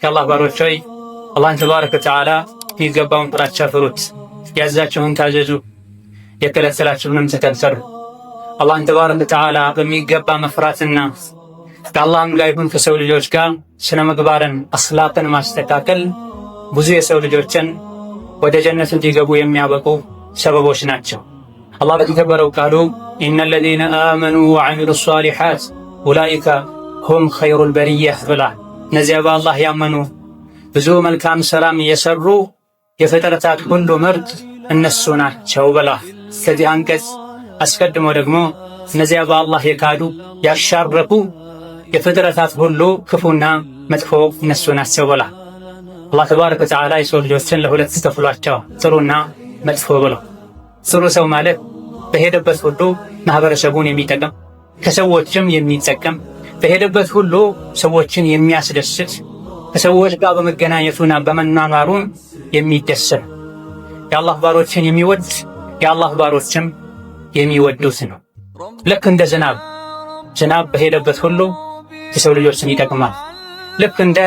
የአላህ ባሮች ሆይ አላህን ተባረከ ወተዓላ የሚገባውን ፍራቻ ፍሩት፣ ያዛቸውን ታዘዙ፣ የከለከላቸውንም ተከተሉ። አላህን ተባረከ ወተዓላ በሚገባ መፍራትና ከአላህም ጋር ይሁን ከሰው ልጆች ጋር ስነ ምግባርን አኽላቅን ማስተካከል ብዙ የሰው ልጆችን ወደ ጀነት እንዲገቡ የሚያበቁ ሰበቦች ናቸው። አላህ በተከበረው ቃሉ ኢነ ለዚነ አመኑ ወዐሚሉ ሷሊሓት ኡላኢከ ሁም ኸይሩል በሪየህ ብሏል። እነዚያ በአላህ ያመኑ ብዙ መልካም ሥራም የሰሩ የፍጥረታት ሁሉ ምርጥ እነሱ ናቸው ብሏል። ከዚህ አንቀጽ አስቀድሞ ደግሞ እነዚያ በአላህ የካዱ ያሻረኩ የፍጥረታት ሁሉ ክፉና መጥፎ እነሱ ናቸው ብሏል። አላህ ተባረከ ወተዓላ የሰው ልጆችን ለሁለት ከፍሏቸዋል፣ ጥሩና መጥፎ ብሎ። ጥሩ ሰው ማለት በሄደበት ሁሉ ማህበረሰቡን የሚጠቅም ከሰዎችም የሚጠቀም በሄደበት ሁሉ ሰዎችን የሚያስደስት ከሰዎች ጋር በመገናኘቱና በመኗኗሩ የሚደሰት የአላህ ባሮችን የሚወድ የአላህ ባሮችም የሚወዱት ነው። ልክ እንደ ዝናብ በሄደበት ሁሉ የሰው ልጆችን ይጠቅማል። ልክ እንደ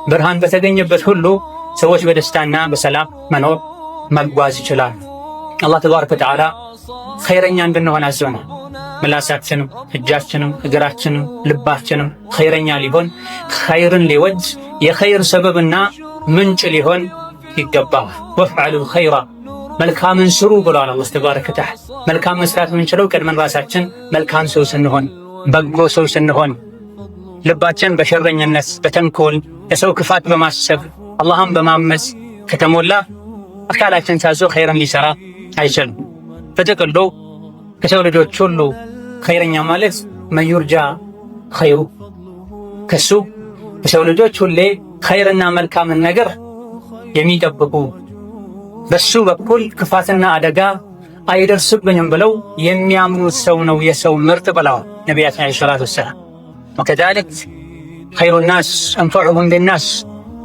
ብርሃን በተገኘበት ሁሉ ሰዎች በደስታና በሰላም መኖር መጓዝ ይችላሉ። አላህ ተባረከ ወተዓላ ኸይረኛ እንድንሆን አዘናል። ምላሳችንም እጃችንም እግራችንም ልባችንም ኸይረኛ ሊሆን ኸይርን ሊወድ የኸይር ሰበብና ምንጭ ሊሆን ይገባል። ወፍዐሉ ኸይራ መልካምን ስሩ ብሏል አላህ ተባረከ ወተዓላ። መልካም መስራት የምንችለው ቀድመን ራሳችን መልካም ሰው ስንሆን፣ በጎ ሰው ስንሆን፣ ልባችን በሸረኝነት በተንኮል የሰው ክፋት በማሰብ አላህን በማመፅ ከተሞላ አካላችን ታዞ ኸይርን ሊሰራ አይችልም። በጥቅሉ ከሰው ልጆች ሁሉ ኸይረኛ ማለት መን ዩርጃ ኸይሩ ከሱ ከሰው ልጆች ሁሌ ኸይርና መልካምን ነገር የሚጠብቁ በሱ በኩል ክፋትና አደጋ አይደርስብኝም ብለው የሚያምኑት ሰው ነው የሰው ምርጥ ብለዋል ነቢያችን ዓለይሂ ሰላቱ ወሰላም። ወከዛሊክ ኸይሩ ናስ አንፈዑሁም ሊናስ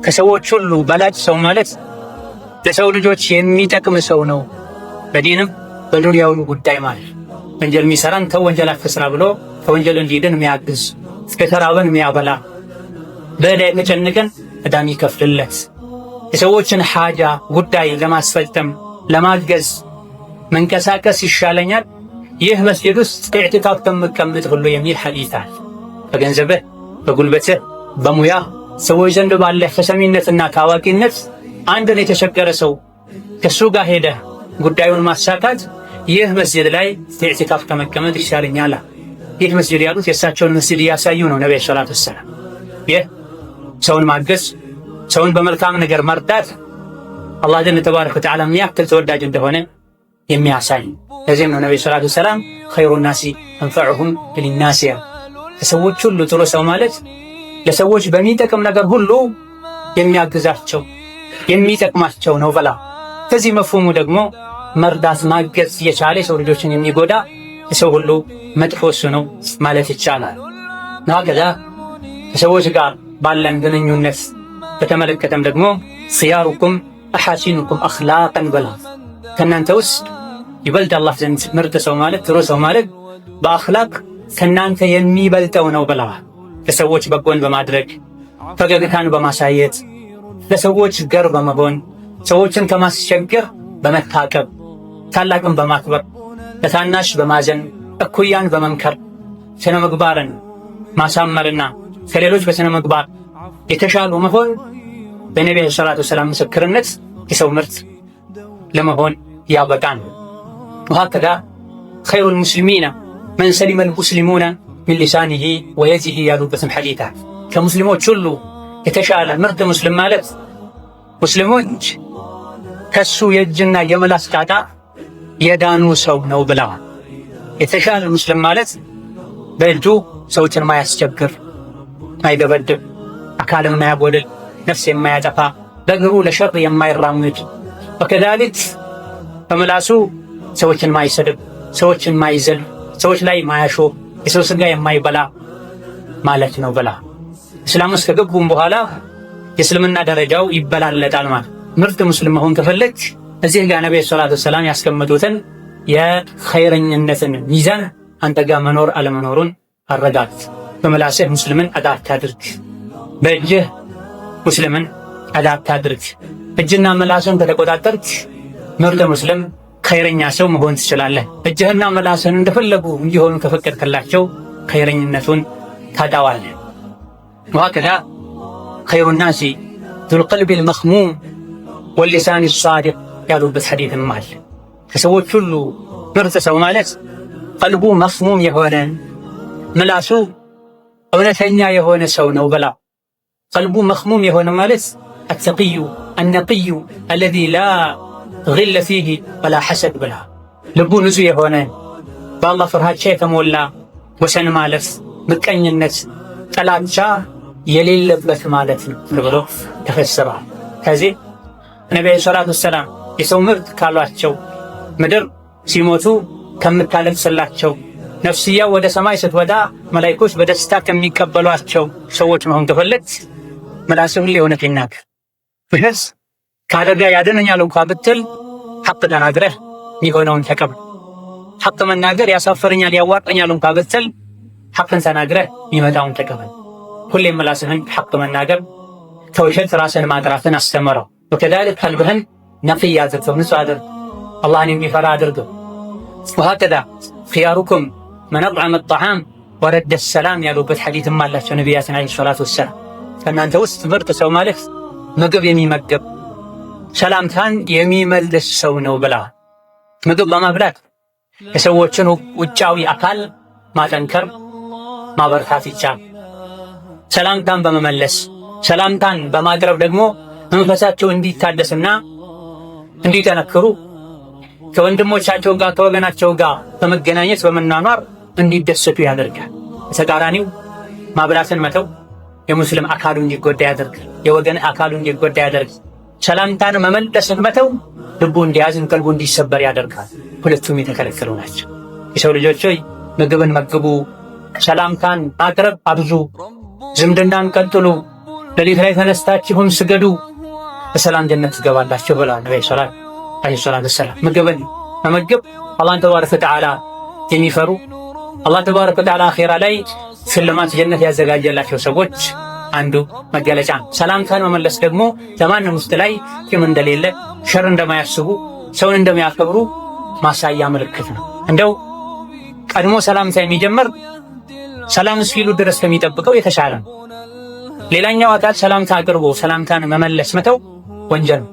ከሰዎች ሁሉ በላጭ ሰው ማለት ለሰው ልጆች የሚጠቅም ሰው ነው በዲንም በዱንያው ጉዳይ ማለት ወንጀል የሚሰራን ተው ወንጀል አትስራ ብሎ ከወንጀል እንዲድን የሚያግዝ፣ ከተራበን የሚያበላ፣ በዕዳ የተጨነቀን ዕዳ የሚከፍልለት፣ የሰዎችን ሓጃ ጉዳይ ለማስፈጸም ለማገዝ መንቀሳቀስ ይሻለኛል ይህ መስጂድ ውስጥ ኢዕቲካፍ ከምቀምጥ ሁሉ የሚል ሐዲስ አለ። በገንዘብህ በጉልበትህ በሙያ ሰዎች ዘንድ ባለህ ተሰሚነትና ታዋቂነት አንድን የተቸገረ ሰው ከሱ ጋር ሄደህ ጉዳዩን ማሳካት ይህ መስጂድ ላይ ኢዕቲካፍ ከመቀመጥ ይሻለኛል። ይህ መስጂድ ያሉት የእሳቸውን መስጂድ እያሳዩ ነው ነብዩ ሰለላሁ ዐለይሂ ወሰለም። ይህ ሰውን ማገዝ፣ ሰውን በመልካም ነገር መርዳት አላህ ዘንድ ተባረከ ወተዓላ የሚያክል ተወዳጅ እንደሆነ የሚያሳይ። ለዚህም ነው ነብዩ ሰለላሁ ዐለይሂ ወሰለም ኸይሩ ናሲ አንፈዑሁም ሊናስ። ከሰዎች ሁሉ ጥሩ ሰው ማለት ለሰዎች በሚጠቅም ነገር ሁሉ የሚያግዛቸው የሚጠቅማቸው ነው በላ። ከዚህ መፍሁሙ ደግሞ መርዳት ማገዝ የቻለ የሰው ልጆችን የሚጎዳ የሰው ሁሉ መጥፎ እሱ ነው ማለት ይቻላል። ከዛ ከሰዎች ጋር ባለን ግንኙነት በተመለከተም ደግሞ ኺያሩኩም አሐሲኑኩም አኽላቀን በላ። ከእናንተ ውስጥ ይበልጥ አላህ ዘንድ ምርጥ ሰው ማለት ጥሩ ሰው ማለት በአኽላቅ ከእናንተ የሚበልጠው ነው ብለዋል። ለሰዎች በጎን በማድረግ ፈገግታን በማሳየት ለሰዎች ገር በመሆን ሰዎችን ከማስቸገር በመታቀብ ታላቅን በማክበር ለታናሽ በማዘን እኩያን በመምከር ስነ ምግባርን ማሳመርና ከሌሎች በስነ ምግባር የተሻሉ መሆን በነቢዩ ሰለላሁ ዐለይሂ ወሰለም ምስክርነት የሰው ምርጥ ለመሆን ያበቃን። ወሀከዛ ኸይሩል ሙስሊሚና መን ሰሊመል ሙስሊሙና ሚን ሊሳኒሂ ወየዲሂ ያሉበትም ሐዲታ ከሙስሊሞች ሁሉ የተሻለ ምርጥ ሙስሊም ማለት ሙስሊሞች ከሱ የእጅና የምላስ ጣጣ የዳኑ ሰው ነው ብለዋል። የተሻለ ሙስሊም ማለት በእጁ ሰዎችን ማያስቸግር፣ ማይደበድብ፣ አካልን ማያጎድል፣ ነፍስ የማያጠፋ፣ በእግሩ ለሸር የማይራምድ፣ ወከዛሊክ በምላሱ ሰዎችን ማይሰድብ፣ ሰዎችን ማይዘል፣ ሰዎች ላይ ማያሾፍ፣ የሰው ስጋ የማይበላ ማለት ነው ብላ። እስላም ውስጥ ከገቡም በኋላ የእስልምና ደረጃው ይበላለጣል ማለት። ምርጥ ሙስሊም መሆን ከፈለግ እዚህ ጋር ነብዩ ሰለላሁ ዐለይሂ ወሰለም ያስቀመጡትን የኸይረኝነትን ሚዛን አንተ ጋር መኖር አለመኖሩን አረጋግጥ። በመላስህ ሙስሊምን አጣ አታድርግ፣ በእጅህ ሙስሊምን አዳፕት አድርግ። እጅና ምላስን ከተቆጣጠርክ ምርጥ ሙስሊም ኸይረኛ ሰው መሆን ትችላለህ። እጅህና ምላስን እንደፈለጉ እንዲሆኑ ከፈቀድክላቸው ኸይረኝነቱን ታጣዋለህ። ወሀከዛ ኸይሩ ናሲ ዙል ቀልቢል መኽሙም ወሊሳኒ ሷዲቅ ያሉበት ሐዲትም አለ። ከሰዎች ሁሉ ምርጥ ሰው ማለት ቀልቡ መኽሙም የሆነ ምላሱ እውነተኛ የሆነ ሰው ነው ብላ። ቀልቡ መኽሙም የሆነ ማለት አተቂዩ አነቂዩ አለዚ ላ ግለ ፊህ ወላ ሐሰድ ብላ። ልቡ ንጹህ የሆነ በአላህ ፍርሃቻ የተሞላ ወሰን ማለፍ፣ ምቀኝነት፣ ጥላቻ የሌለበት ማለት ነው ብሎ ተፈስሯል። ከዚህ ነቢዩ ሰላቱ ወሰላም የሰው ምርጥ ካሏቸው ምድር ሲሞቱ ከምታለቅስላቸው ነፍስያው ወደ ሰማይ ስትወጣ መላኢኮች በደስታ ከሚቀበሏቸው ሰዎች መሆን ከፈለግ ምላስህ ሁሌ እውነት ይናገር። ቢሆንስ ከአደጋ ያድነኛል እንኳ ብትል ሐቅ ተናግረህ የሚሆነውን ተቀበል። ሐቅ መናገር ያሳፈረኛል ያዋርደኛል እንኳ ብትል ሐቅን ተናግረህ የሚመጣውን ተቀበል። ሁሌም ምላስህን ሐቅ መናገር፣ ከውሸት ራስን ማጥራትን አስተምረው። ወከዛሊክ ቀልብህን ነቅይ አድርገው፣ ንጹህ አድርገው፣ አላህን የሚፈራ አድርገው። ወሀከዛ ኺያሩኩም መን አጥዐመ አጠዓም ወረደ ሰላም ያሉበት ሐዲትም አላቸው ነቢያችን ዓለይሂ ሰላቱ ወሰላም። ከእናንተ ውስጥ ምርጥ ሰው ማለት ምግብ የሚመገብ ሰላምታን የሚመልስ ሰው ነው ብላ። ምግብ በማብላት የሰዎችን ውጫዊ አካል ማጠንከር ማበርታት ይቻላል። ሰላምታን በመመለስ ሰላምታን በማቅረብ ደግሞ መንፈሳቸው እንዲታደስና እንዲጠነክሩ ከወንድሞቻቸው ጋር ከወገናቸው ጋር በመገናኘት በመኗኗር እንዲደሰቱ ያደርጋል። በተቃራኒው ማብላትን መተው የሙስሊም አካሉ እንዲጎዳ ያደርጋል፣ የወገን አካሉ እንዲጎዳ ያደርጋል። ሰላምታን መመለስን መተው ልቡ እንዲያዝን ቀልቡ እንዲሰበር ያደርጋል። ሁለቱም የተከለከሉ ናቸው። የሰው ልጆች ሆይ ምግብን መግቡ፣ ሰላምታን ማቅረብ አብዙ፣ ዝምድናን ቀጥሉ፣ ሌሊት ላይ ተነስታችሁም ስገዱ፣ በሰላም ጀነት ትገባላችሁ ብለዋል ነብዩ ዓለይሂ ሰላቱ ወሰላም። ምግብን መመገብ አላህን ተባረከ ወተዓላ የሚፈሩ አላህ ተባረከ ወተዓላ አኺራ ላይ ሽልማት ጀነት ያዘጋጀላቸው ሰዎች አንዱ መገለጫ። ሰላምታን መመለስ ደግሞ ለማንም ውስጥ ላይ ቂም እንደሌለ፣ ሸር እንደማያስቡ፣ ሰውን እንደሚያከብሩ ማሳያ ምልክት ነው። እንደው ቀድሞ ሰላምታ የሚጀምር ሰላም እስኪሉ ድረስ ከሚጠብቀው የተሻለ ነው። ሌላኛው አካል ሰላምታ አቅርቦ ሰላምታን መመለስ መተው ወንጀል ነው።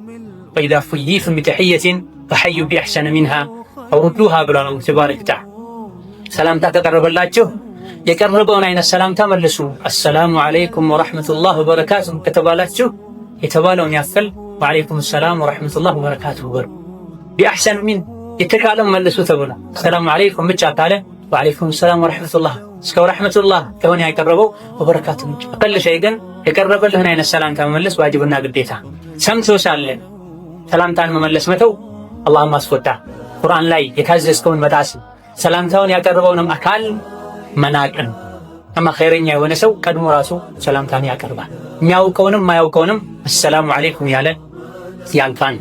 ወኢዛ ሑይይቱም ቢተሕየትን ፈሐዩ ቢአሕሰነ ሚንሃ አው ሩዱሃ ብሏል አላሁ ተባረከ ወተዓላ። ሰላምታ ከቀረበላችሁ የቀረበውን አይነት ሰላምታ መልሱ። አሰላሙ ዓለይኩም ወረሕመቱላህ ወበረካቱሁ ከተባላችሁ የተባለውን ያክል ወዓለይኩም ሰላም ወረሕመቱላህ ወበረካቱሁ በሉ። ቢአሕሰነ ሚን የተሻለው መልሱ ተብሏል። ሰላሙ ዓለይኩም ብቻ ካለ ወዓለይኩም ሰላም ወረሕመቱላህ እስከ ወረሕመቱላህ ከሆነ ያቀረበው ወበረካቱሁ ብቻ። አቀል ሸይ ግን የቀረበልህን አይነት ሰላምታ መመለስ ዋጅብና ግዴታ። ሰምቶ ሳለ ሰላምታን መመለስ መተው አላህን ማስቆጣ፣ ቁርአን ላይ የታዘዝከውን መጣስ፣ ሰላምታውን ያቀረበውንም አካል መናቅን። አማ ኸይረኛ የሆነ ሰው ቀድሞ ራሱ ሰላምታን ያቀርባል። የሚያውቀውንም ማያውቀውንም አሰላሙ ዓለይኩም ያለ ያልፋን።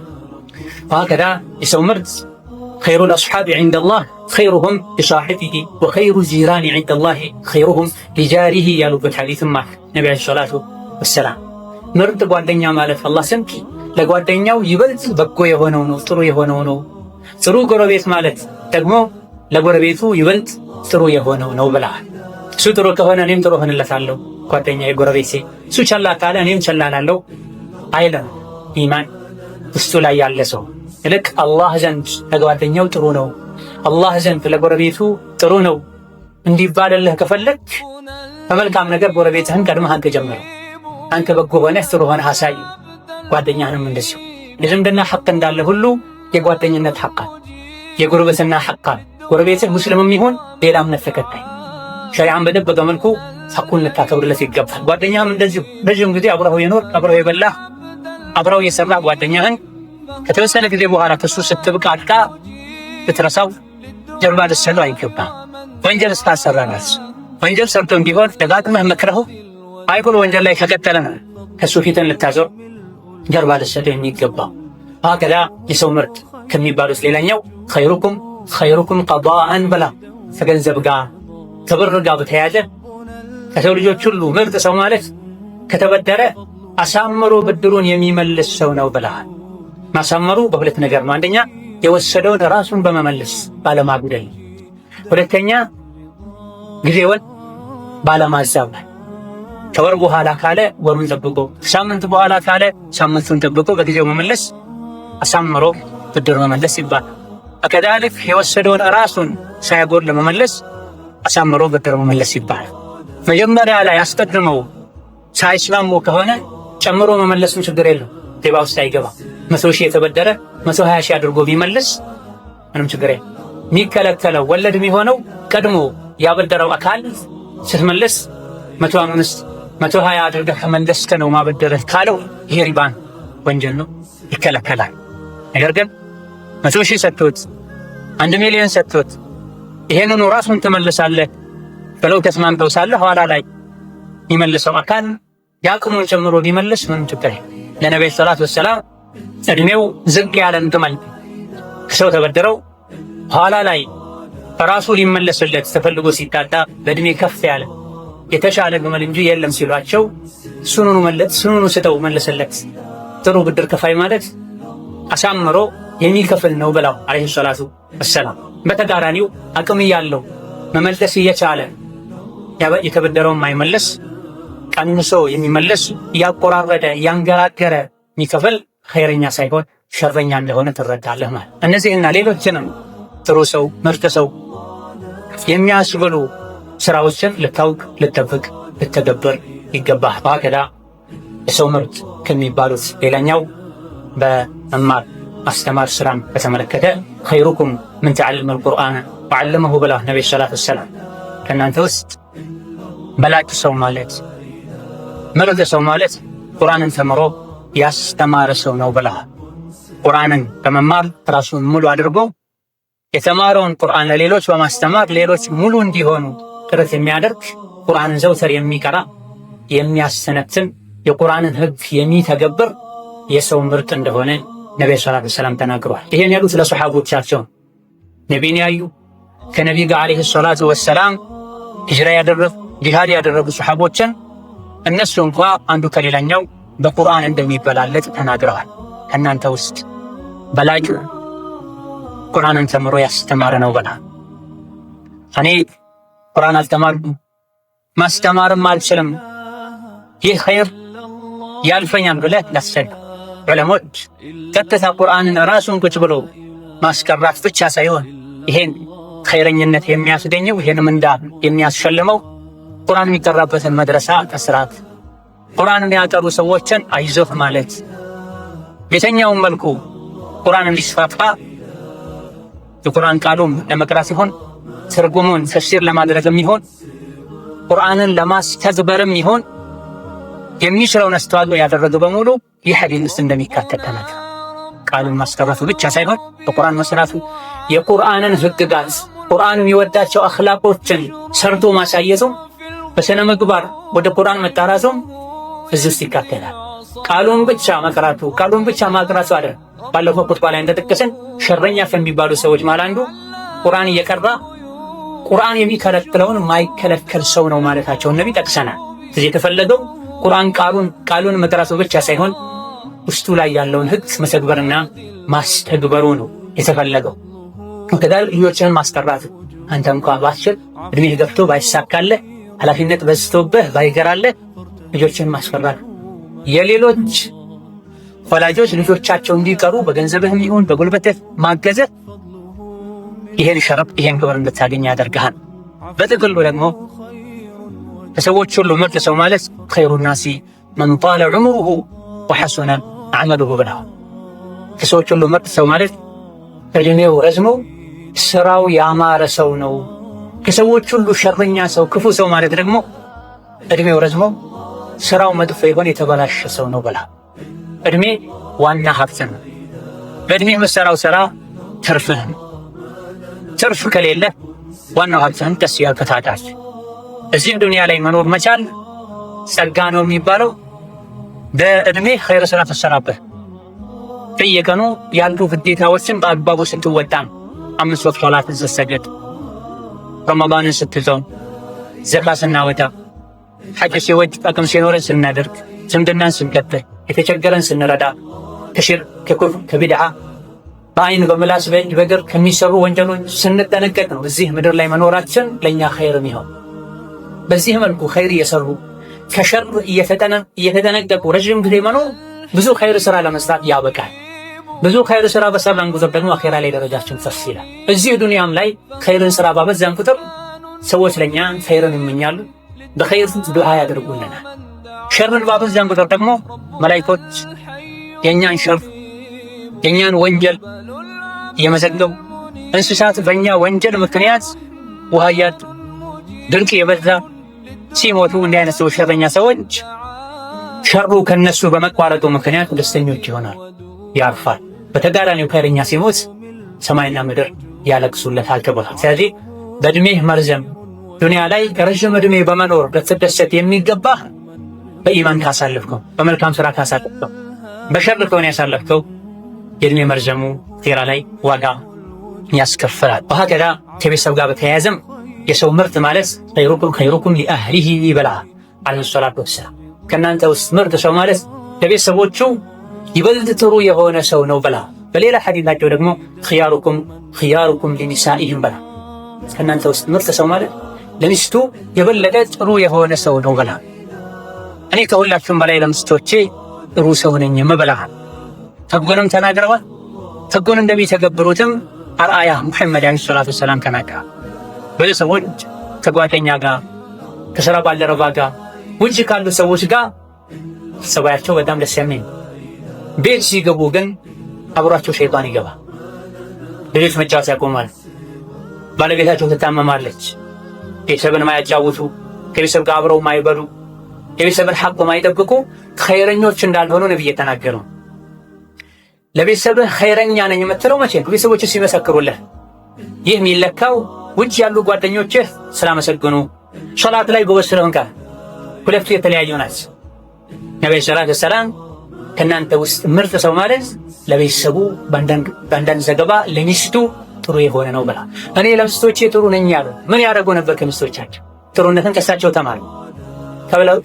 ወሀከዛ የሰው ምርጥ ኸይሩል አስሓቢ ዒንደላህ ኸይሩሁም ሊሳሒቢሂ ወኸይሩ ጂራኒ ዒንደላህ ኸይሩሁም ሊጃሪሂ ያሉበት ሐዲስም አለ ነቢ ዓለይሂ ሰላቱ ወሰላም። ምርጥ ጓደኛ ማለት አላህ ዘንድ ለጓደኛው ይበልጥ በጎ የሆነው ነው፣ ጥሩ የሆነው ነው። ጥሩ ጎረቤት ማለት ደግሞ ለጎረቤቱ ይበልጥ ጥሩ የሆነው ነው ብለዋል። እሱ ጥሩ ከሆነ እኔም ጥሩ ሆንለታለሁ፣ ጓደኛዬ ጎረቤቴ። እሱ ቸላ ካለ እኔም ቸላ እላለሁ አይለም። ኢማን ውስጡ ላይ ያለ ሰው ይልቅ አላህ ዘንድ ለጓደኛው ጥሩ ነው፣ አላህ ዘንድ ለጎረቤቱ ጥሩ ነው እንዲባልልህ ከፈለግ በመልካም ነገር ጎረቤትህን ቀድመህ አንተ ጀምረው። አንተ በጎ ሆነህ ጥሩ ሆነህ አሳይ። ጓደኛህንም እንደዚሁ። የዝምድና ሐቅ እንዳለ ሁሉ የጓደኝነት ሐቅ፣ የጉርብትና ሐቅ። ጎረቤትህ ሙስሊምም ይሁን ሌላ እምነት ተከታይ ሸሪዓን በደበቀ መልኩ ሐቁን ልታከብርለት ይገባል። ጓደኛህም እንደዚሁ ረዥም ጊዜ አብረው የኖር አብረው የበላህ አብረው የሰራ ጓደኛህን ከተወሰነ ጊዜ በኋላ ከሱ ስትብቃቃ ብትረሳው ጀርባ ልትሰጠው አይገባም። ወንጀል እስካሰራናት ወንጀል ሰርቶም ቢሆን ደጋግመህ መክረው አይኩል ወንጀል ላይ ከቀጠለ ከሱ ፊትን ልታዞር ጀርባ ልትሰጠው የሚገባው። ሀከዛ የሰው ምርጥ ከሚባሉት ሌላኛው ኸይሩኩም ቀዳአን ብላ። ከገንዘብ ጋር ከብር ጋር በተያያዘ ከሰው ልጆች ሁሉ ምርጥ ሰው ማለት ከተበደረ አሳምሮ ብድሩን የሚመልስ ሰው ነው ብለሃል። ማሳመሩ በሁለት ነገር ነው። አንደኛ የወሰደውን ራሱን በመመለስ ባለማጉደል፣ ሁለተኛ ጊዜውን ባለማዛባት። ከወር በኋላ ካለ ወሩን ጠብቆ፣ ሳምንት በኋላ ካለ ሳምንቱን ጠብቆ በጊዜው መመለስ አሳምሮ ብድር መመለስ ይባላል። ከዛልክ የወሰደውን ራሱን ሳያጎል ለመመለስ አሳምሮ ብድር መመለስ ይባላል። መጀመሪያ ላይ አስቀድመው ሳይስማሙ ከሆነ ጨምሮ መመለሱን ችግር የለው፣ ሪባ ውስጥ አይገባም። 100 ሺህ የተበደረ 120 ሺህ አድርጎ ቢመልስ ምንም ችግር የለም። የሚከለከለው ወለድ የሚሆነው ቀድሞ ያበደረው አካል ስትመልስ 105 120 አድርገህ ከመለስከ ነው ማበደረህ ካለው ይሄ ሪባን ወንጀል ነው፣ ይከለከላል። ነገር ግን 100 ሺህ ሰጥቶት 1 ሚሊዮን ሰጥቶት ይሄንኑ ራሱን ትመልሳለህ ብለው ተስማምተው ሳለ ኋላ ላይ የሚመልሰው አካል ያቅሙን ጨምሮ ቢመልስ ምንም ችግር የለም። ለነብዩ ሰለላሁ ዐለይሂ ወሰለም እድሜው ዝቅ ያለን ግመል ሰው ተበድረው ኋላ ላይ ራሱ ሊመለስለት ተፈልጎ ሲታጣ በእድሜ ከፍ ያለ የተሻለ ግመል እንጂ የለም ሲሏቸው ሱኑኑ ስተው መለሰለት። ጥሩ ብድር ከፋይ ማለት አሳምሮ የሚከፍል ነው ብለው አለይሂ ሰላቱ ወሰላም። በተቃራኒው አቅም ያለው መመለስ እየቻለ የተበደረውን ማይመለስ ቀንሶ የሚመለስ እያቆራረደ እያንገራገረ የሚከፍል ኸይረኛ ሳይሆን ሸረኛ እንደሆነ ትረዳለህ ማለት። እነዚህና ሌሎችንም ጥሩ ሰው ምርጥ ሰው የሚያስብሉ ስራዎችን ልታውቅ፣ ልጠብቅ፣ ልተገብር ይገባል። በሀከዳ የሰው ምርጥ ከሚባሉት ሌላኛው በመማር ማስተማር ስራን በተመለከተ ኸይሩኩም ምን ተዓለመ አልቁርአን ወዓለመሁ ብላ ነብዩ ሰለላሁ ዐለይሂ ወሰለም ከእናንተ ውስጥ በላጭ ሰው ማለት ምርጥ ሰው ማለት ቁርአንን ተምሮ ያስተማረ ሰው ነው ብላ ቁርአንን በመማር ራሱን ሙሉ አድርጎ የተማረውን ቁርአን ለሌሎች በማስተማር ሌሎች ሙሉ እንዲሆኑ ጥረት የሚያደርግ ቁርአንን ዘውትር የሚቀራ የሚያስተነትን የቁርአንን ሕግ የሚተገብር የሰው ምርጥ እንደሆነ ነብዩ ሰለላሁ ዐለይሂ ወሰለም ተናግረዋል። ይሄን ያሉት ለሱሐቦቻቸው ነቢይን ያዩ ከነቢይ ጋር አለይሂ ሰላቱ ወሰላም ሂጅራ ያደረጉ ጂሃድ ያደረጉ ሱሐቦችን እነሱ እንኳ አንዱ ከሌላኛው በቁርአን እንደሚበላለጥ ተናግረዋል። ከእናንተ ውስጥ በላጩ ቁርአንን ተምሮ ያስተማረ ነው በላ። እኔ ቁርአን አልተማርኩም ማስተማርም አልችልም ይህ ኸይር ያልፈኛል ብለህ ላሰድ ዑለሞች ቀጥታ ቁርአንን ራሱን ቁጭ ብሎ ማስቀራት ብቻ ሳይሆን ይሄን ኸይረኝነት የሚያስገኘው ይሄን ምንዳ የሚያስሸልመው ቁርአን የሚቀራበትን መድረሳ መስራት፣ ቁርአንን ያጠሩ ሰዎችን አይዞህ ማለት፣ የተኛውን መልኩ ቁርአን እንዲስፋፋ የቁርአን ቃሉም ለመቅራት ሲሆን ትርጉሙን ተፍሲር ለማድረግም ይሆን ቁርአንን ለማስተግበርም ይሆን የሚችለውን አስተዋጽኦ ያደረገ በሙሉ ይህ ሐዲስ ውስጥ እንደሚካተት ተናገረ። ቃሉን ማስቀረቱ ብቻ ሳይሆን በቁርአን መስራቱ የቁርአንን ህግጋት ቁርአን የሚወዳቸው አኽላቆችን ሰርቶ ማሳየቱ በስነ ምግባር ወደ ቁርአን መጣራቱም እዚህ ውስጥ ይካተታል። ቃሉን ብቻ መቅራቱ ቃሉን ብቻ ማቅራቱ አይደል። ባለፈው ኹጥባ ላይ እንደተጠቀሰን ሸረኛ ከሚባሉ ሰዎች ማለት አንዱ ቁርአን እየቀራ ቁርአን የሚከለክለውን ማይከለከል ሰው ነው ማለታቸውን ነብይ ጠቅሰናል። ስለዚህ የተፈለገው ቁርአን ቃሉን መቅራቱ ብቻ ሳይሆን ውስጡ ላይ ያለውን ህግ መተግበርና ማስተግበሩ ነው የተፈለገው። ከዛል ልጆችን ማስቀራት አንተ እንኳን ባትችል እድሜህ ገብቶ ባይሳካለህ ኃላፊነት በዝቶብህ ባይገራለህ ልጆችን ማስቀራት የሌሎች ወላጆች ልጆቻቸው እንዲቀሩ በገንዘብህም ይሁን በጉልበትህ ማገዘት ይሄን ሸረፍ ይሄን ክብር እንድታገኝ ያደርግሃል። በጥቅሉ ደግሞ ከሰዎች ሁሉ ምርጥ ሰው ማለት ኸይሩ ናሲ መን ጣለ ዑምሩሁ ወሐሱነ አዕመሉሁ ብለዋል። ከሰዎች ሁሉ ምርጥ ሰው ማለት እድሜው ረዝሞ ስራው ያማረ ሰው ነው። ከሰዎች ሁሉ ሸረኛ ሰው ክፉ ሰው ማለት ደግሞ እድሜው ረዝሞ ስራው መጥፎ የሆነ የተበላሸ ሰው ነው ብለዋል። እድሜ ዋና ሀብት ነው። በእድሜ የምትሰራው ስራ ትርፍህ ነው። ትርፍ ከሌለ ዋናው ሀብትህን ቀስ እያልክ ታጣለህ። እዚህ ዱንያ ላይ መኖር መቻል ጸጋ ነው የሚባለው በእድሜ ኸይር ስራ ተሰራበት። በየቀኑ ያሉ ግዴታዎችን በአግባቡ ስትወጣ፣ 5 ወቅት ሶላትን ስትሰግድ፣ ረመዳንን ስትጾም፣ ዘካ ስናወጣ፣ ሐጅ ሲወጅብ አቅም ሲኖረን ስናደርግ፣ ዝምድናን ስንቀጥል፣ የተቸገረን ስንረዳ፣ ከሽርክ ከኩፍር ከቢድዓ በአይን በምላስ በእጅ በእግር ከሚሰሩ ወንጀሎች ስንጠነቀቅ ነው እዚህ ምድር ላይ መኖራችን ለእኛ ኸይር የሚሆን። በዚህ መልኩ ኸይር እየሰሩ ከሸር እየተጠነቀቁ ረዥም ጊዜ መኖር ብዙ ኸይር ስራ ለመስራት ያበቃል። ብዙ ኸይር ስራ በሰራን ቁጥር ደግሞ አኼራ ላይ ደረጃችን ከፍ ይላል። እዚህ ዱንያም ላይ ኸይርን ስራ ባበዛን ቁጥር ሰዎች ለኛ ኸይርን ይመኛሉ፣ በኸይር ዱዓ ያደርጉልናል። ሸርን ባበዛን ቁጥር ደግሞ መላኢኮች የኛን ሸር የኛን ወንጀል እየመዘገቡ፣ እንስሳት በእኛ ወንጀል ምክንያት ውሃ እያጡ ድርቅ የበዛ ሲሞቱ እንዲህ አይነት ሰዎች ሸረኛ ሰዎች ሸሩ ከነሱ በመቋረጡ ምክንያት ደስተኞች ይሆናል፣ ያርፋል። በተጋራኒው ኸይረኛ ሲሞት ሰማይና ምድር ያለቅሱለታል ተብሏል። ስለዚህ በእድሜህ መርዘም ዱንያ ላይ ረዥም እድሜ በመኖር ልትደሰት የሚገባህ በኢማን ካሳለፍከው፣ በመልካም ስራ ካሳለፍከው። በሸር ከሆነ ያሳለፍከው የእድሜ መርዘሙ ጤራ ላይ ዋጋ ያስከፍላል። ወሀከዛ ከቤተሰብ ጋር በተያያዘም የሰው ምርጥ ማለት ኸይሩኩም ሊአህሊሂ ይበላል አለይሂ ሰላቱ ወሰላም። ከእናንተ ውስጥ ምርጥ ሰው ማለት ለቤተሰቦቹ ይበልጥ ጥሩ የሆነ ሰው ነው በላ። በሌላ ሐዲታቸው ደግሞ ኺያሩኩም ሊኒሳኢሂም በላ። ከእናንተ ውስጥ ምርጥ ሰው ማለት ለሚስቱ የበለጠ ጥሩ የሆነ ሰው ነው በላ። እኔ ከሁላችሁም በላይ ለሚስቶቼ ጥሩ ሰው ነኝ የምበላ። ተጎንም ተናግረዋል። ተጎን እንደሚተገብሩትም አርአያ ሙሐመድ አለይሂ ሰላቱ ወሰላም ተናግረዋል። ብዙ ሰዎች ከጓደኛ ጋር ከሥራ ባልደረባ ጋር ውጭ ካሉ ሰዎች ጋር ሰባያቸው በጣም ደስ የሚል፣ ቤት ሲገቡ ግን አብሯቸው ሸይጣን ይገባል። ልጆች መጫወት ያቆማሉ። ባለቤታቸው ትታመማለች። ቤተሰብን ማያጫውቱ፣ ከቤተሰብ ጋር አብረው ማይበሉ፣ የቤተሰብን ሐቅ ማይጠብቁ ኸይረኞች እንዳልሆኑ ነብይ የተናገሩ። ለቤተሰብህ ኸይረኛ ነኝ የምትለው መቼ ነው? ቤተሰቦችህ ሲመሰክሩልህ። ይህ የሚለካው ውጭ ያሉ ጓደኞችህ ስላመሰግኑ፣ ሶላት ላይ ጎበዝ ስለሆንክ። ሁለቱ የተለያዩ ናቸው። ነብዩ ሰለላሁ ዐለይሂ ወሰለም ከእናንተ ውስጥ ምርጥ ሰው ማለት ለቤተሰቡ በአንዳንድ ዘገባ ለሚስቱ ጥሩ የሆነ ነው ብላ። እኔ ለሚስቶቼ ጥሩ ነኝ ያሉ ምን ያደርጉ ነበር? ከሚስቶቻቸው ጥሩነትን ከሳቸው ተማሩ።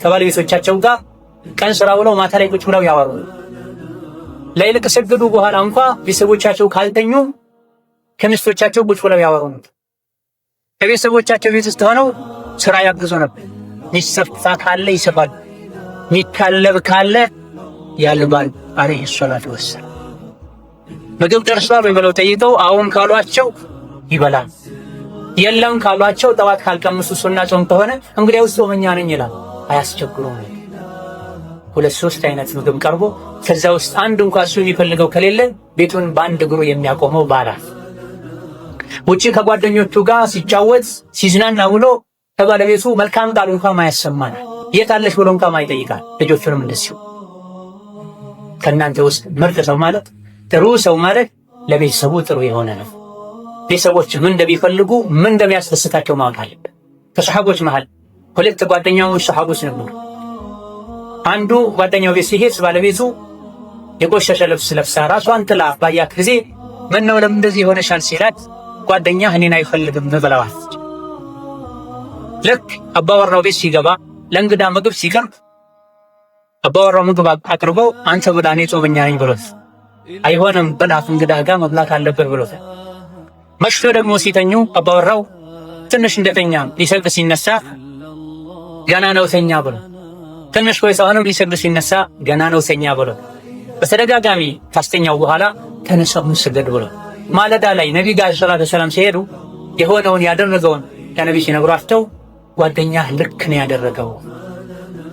ከባለቤቶቻቸው ጋር ቀን ስራ ብለው ማታ ላይ ቁጭ ብለው ያወሩ። ለይል ከሰገዱ በኋላ እንኳ ቤተሰቦቻቸው ካልተኙ ከሚስቶቻቸው ቁጭ ብለው ያወሩ ነበር። ከቤተሰቦቻቸው ቤት ውስጥ ሆነው ስራ ያግዙ ነበር። ሚሰፋ ካለ ይሰፋል፣ ሚታለብ ካለ ያልባል አለይሂ ሰላቱ ወሰላም። ምግብ ደርሷል ወይ ብለው ጠይቀው አሁን ካሏቸው ይበላል፣ የለም ካሏቸው ጠዋት ካልቀመሱ ሱና ጾም ከሆነ እንግዲያውስ ጾመኛ ነኝ ይላል። አያስቸግሩም። ሁለት ሶስት አይነት ምግብ ቀርቦ ከዛ ውስጥ አንድ እንኳን እሱ የሚፈልገው ከሌለ ቤቱን በአንድ እግሩ የሚያቆመው ባላ። ውጪ ከጓደኞቹ ጋር ሲጫወት ሲዝናና ውሎ ከባለቤቱ መልካም ቃል እንኳን ማያሰማና የት አለሽ ብሎ እንኳን ማይጠይቃል። ልጆቹንም እንደዚሁ። ከእናንተ ውስጥ ምርጥ ሰው ማለት ጥሩ ሰው ማለት ለቤተሰቡ ጥሩ የሆነ ነው። ቤተሰቦች ምን እንደሚፈልጉ ምን እንደሚያስደስታቸው ማወቅ አለብን። ከሰሐቦች መሃል ሁለት ጓደኛሞች ሰሐቦች ነበሩ። አንዱ ጓደኛው ቤት ሲሄድ ባለቤቱ የቆሸሸ ልብስ ለብሳ ራሷን ጥላ ባያት ጊዜ ምን ነው ለምን እንደዚህ ሆነሻል ሲላት ጓደኛህ እኔን አይፈልግም ብለዋል። ልክ አባወራው ቤት ሲገባ ለእንግዳ ምግብ ሲቀርብ አባወራው ምግብ አቅርበው አንተ ብላ እኔ ጾመኛ ነኝ ብሎት አይሆንም ብላ እንግዳ ጋር መብላት አለበት ብሎት። መሽቶ ደግሞ ሲተኙ አባወራው ትንሽ እንደተኛ ሊሰግድ ሲነሳ ገና ነው ተኛ ብሎ፣ ትንሽ ቆይቶ አሁንም ሊሰግድ ሲነሳ ገና ነው ተኛ ብሎ በተደጋጋሚ ካስተኛው በኋላ ተነሳው ስገድ ብሎ ማለዳ ላይ ነብዩ ጋር ሰለላሁ ዐለይሂ ወሰለም ሲሄዱ የሆነውን ያደረገውን ለነብዩ ሲነግሯቸው ጓደኛህ ልክ ነው ያደረገው፣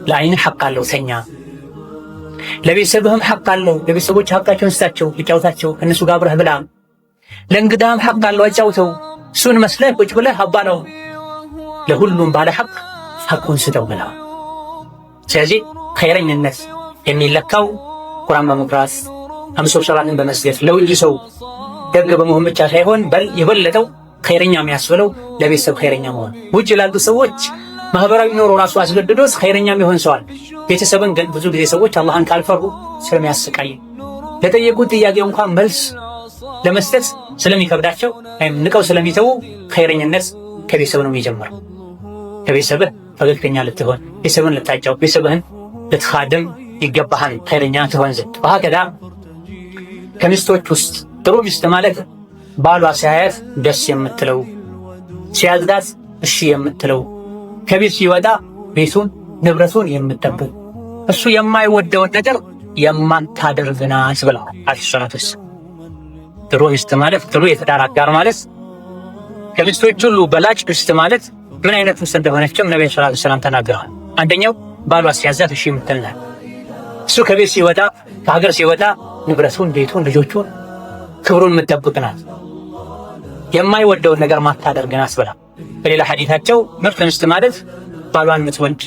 ለአይን ሐቅ አለው ተኛ፣ ለቤተሰብህም ሐቅ አለው፣ ለቤተሰቦች ሐቃቸውን ስጣቸው፣ ልጫውታቸው፣ ከነሱ ጋር አብረህ ብላ፣ ለእንግዳም ሐቅ አለው አጫውተው፣ እሱን መስለህ ቁጭ ብለህ አባለው፣ ለሁሉም ባለ ሐቅ ሐቁን ስጠው ብላ። ስለዚህ ኸይረኝነት የሚለካው ቁርአን በመቅራት አምስት ሰላትን በመስገድ ለውጭ ሰው ደግ በመሆን ብቻ ሳይሆን የበለጠው ኸይረኛ የሚያስብለው ለቤተሰብ ኸይረኛ መሆን። ውጭ ላሉ ሰዎች ማህበራዊ ኑሮ ራሱ አስገድዶት ኸይረኛ የሚሆን ሰዋል። ቤተሰብን ግን ብዙ ጊዜ ሰዎች አላህን ካልፈሩ ስለሚያሰቃይ ለጠየቁት ጥያቄ እንኳን መልስ ለመስጠት ስለሚከብዳቸው ወይም ንቀው ስለሚተው ኸይረኝነት ከቤተሰብ ነው የሚጀምረው። ከቤተሰብህ ፈገግተኛ ልትሆን፣ ቤተሰብን ልታጫው፣ ቤተሰብህን ልትኻድም ይገባሃል ኸይረኛ ትሆን ዘንድ። ወሀከዛ ከሚስቶች ውስጥ ጥሩ ሚስት ማለት ባሏ ሲያያት ደስ የምትለው፣ ሲያዝዳት እሺ የምትለው፣ ከቤት ሲወጣ ቤቱን ንብረቱን የምትጠብቅ፣ እሱ የማይወደውን ነገር የማታደርግ ናት ብለዋል አለይሂ ሰላቱ ወሰላም። ጥሩ ሚስት ማለት ጥሩ የትዳር አጋር ማለት ከሚስቶች ሁሉ በላጭ ሚስት ማለት ምን አይነት ሚስት እንደሆነችም ነብዩ ሰለላሁ ዐለይሂ ወሰለም ተናግረዋል። አንደኛው ባሏ ሲያዛት እሺ የምትል ናት። እሱ ከቤት ሲወጣ ከሀገር ሲወጣ ንብረቱን፣ ቤቱን፣ ልጆቹን፣ ክብሩን የምትጠብቅ ናት። የማይወደውን ነገር ማታደርግ ናት ብላ በሌላ ሐዲታቸው ምርጥ ሚስት ማለት ባሏን የምትወልድ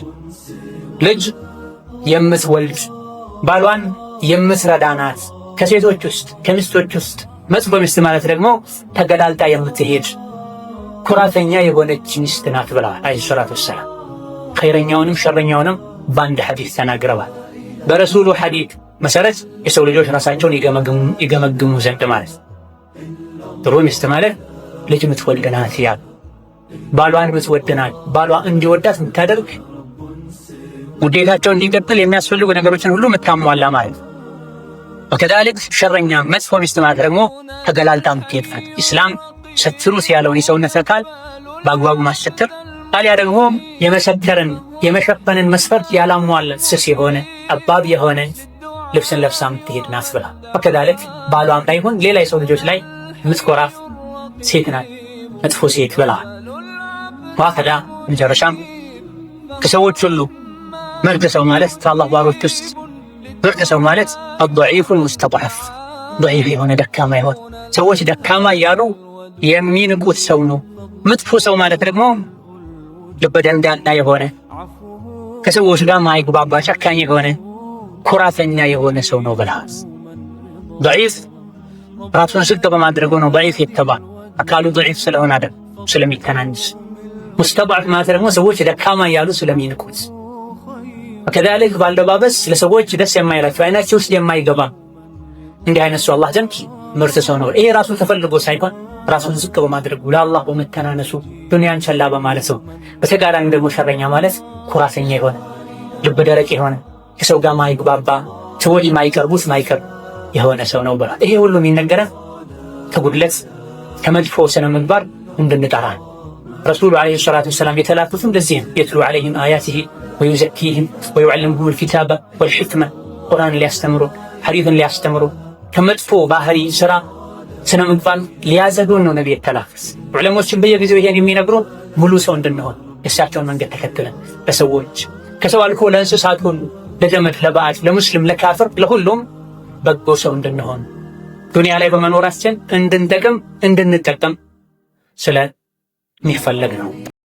ልጅ የምትወልድ ባሏን የምትረዳ ናት። ከሴቶች ውስጥ ከሚስቶች ውስጥ መጥፎ ሚስት ማለት ደግሞ ተገላልጣ የምትሄድ ኩራተኛ የሆነች ሚስት ናት ብለዋል አለይሂ ሰላቱ ወሰላም። ኸይረኛውንም ሸረኛውንም በአንድ ሐዲስ ተናግረዋል። በረሱሉ ሐዲስ መሰረት የሰው ልጆች ራሳቸውን ይገመግሙ ዘንድ ማለት ጥሩ ሚስት ማለት ልጅ የምትወልድ ናት፣ ያል ባሏን የምትወድ ናት፣ ባሏ እንዲወዳት የምታደርግ ውዴታቸው እንዲቀጥል የሚያስፈልጉ ነገሮችን ሁሉ የምታሟላ ማለት ነው። ወከዛሊክ ሸረኛ መጥፎ ሚስት ማለት ደግሞ ተገላልጣ የምትሄድ ናት። ኢስላም ሰትሩት ያለውን የሰውነት አካል በአግባቡ ማስሰተር ታዲያ ደግሞ የመሰተርን የመሸፈንን መስፈርት ያላሟላ ስስ የሆነ ጠባብ የሆነ ልብስን ለብሳ የምትሄድ ናት ብላ ወከዛሊክ ባሏም ላይ ይሁን ሌላ የሰው ልጆች ላይ የምትኮራ ሴት ናት መጥፎ ሴት ብላ ወሀከዛ መጨረሻም ከሰዎች ሁሉ ምርጥ ሰው ማለት ከአላህ ባሮች ውስጥ ምርጥ ሰው ማለት አضعيف المستضعف ضعيف የሆነ ደካማ የሆነ ሰዎች ደካማ እያሉ የሚንቁት ሰው ነው። መጥፎ ሰው ማለት ደግሞ ልበ ደንዳና የሆነ ከሰዎች ጋር ማይግባባ ጨካኝ የሆነ ኩራተኛ የሆነ ሰው ነው ብለሃል። ضعيف ራሱን ዝቅ በማድረጉ ነው ضعيف የተባለ አካሉ ضعيف ስለሆነ አይደል ስለሚተናንስ። ሙስተضعፍ ማለት ደግሞ ሰዎች ደካማ እያሉ ስለሚንቁት ከዛልክ ባልደባበስ ለሰዎች ደስ የማይላቸው አይናቸው ውስጥ የማይገባ እንዲህ አይነት ሰው አላህ ዘንድ ምርጥ ሰው ነው። ይሄ ራሱ ተፈልጎ ሳይሆን ራሱን ዝቅ በማድረጉ ለአላህ በመተናነሱ ዱንያን ቸላ በማለቱ። በተጋራኒ ደግሞ ሸረኛ ማለት ኩራተኛ የሆነ ልብ ደረቅ የሆነ ከሰው ጋር ማይግባባ ሰዎች ማይቀርቡት ማይቀርብ የሆነ ሰው ነው ብሏል። ይሄ ሁሉ የሚነገረን ከጉድለት ከመጥፎ ስነ ምግባር እንድንጠራ ረሱሉ ዓለይሂ ሰላቱ ወሰላም የተላኩትም ለዚህ ነው። የትሉ ዓለይሂም አያቲሂ ወዩዘኪሂም ወዩዓልሙሁም አልኪታበ ወልሕክመ ቁርአን ሊያስተምሩ ሐዲትን ሊያስተምሩ ከመጥፎ ባህሪ ስራ ስነ ምግባር ሊያዘጉን ነው ነብይ የተላኩት። ዑለሞችን በየጊዜው ይሄን የሚነግሩን ሙሉ ሰው እንድንሆን የእሳቸውን መንገድ ተከትለን ለሰዎች ከሰው አልፎ ለእንስሳት ሁሉ ለዘመድ ለባዕድ ለሙስሊም ለካፍር ለሁሉም በጎ ሰው እንድንሆን ዱንያ ላይ በመኖራችን እንድንጠቅም እንድንጠቀም ስለሚፈለግ ነው።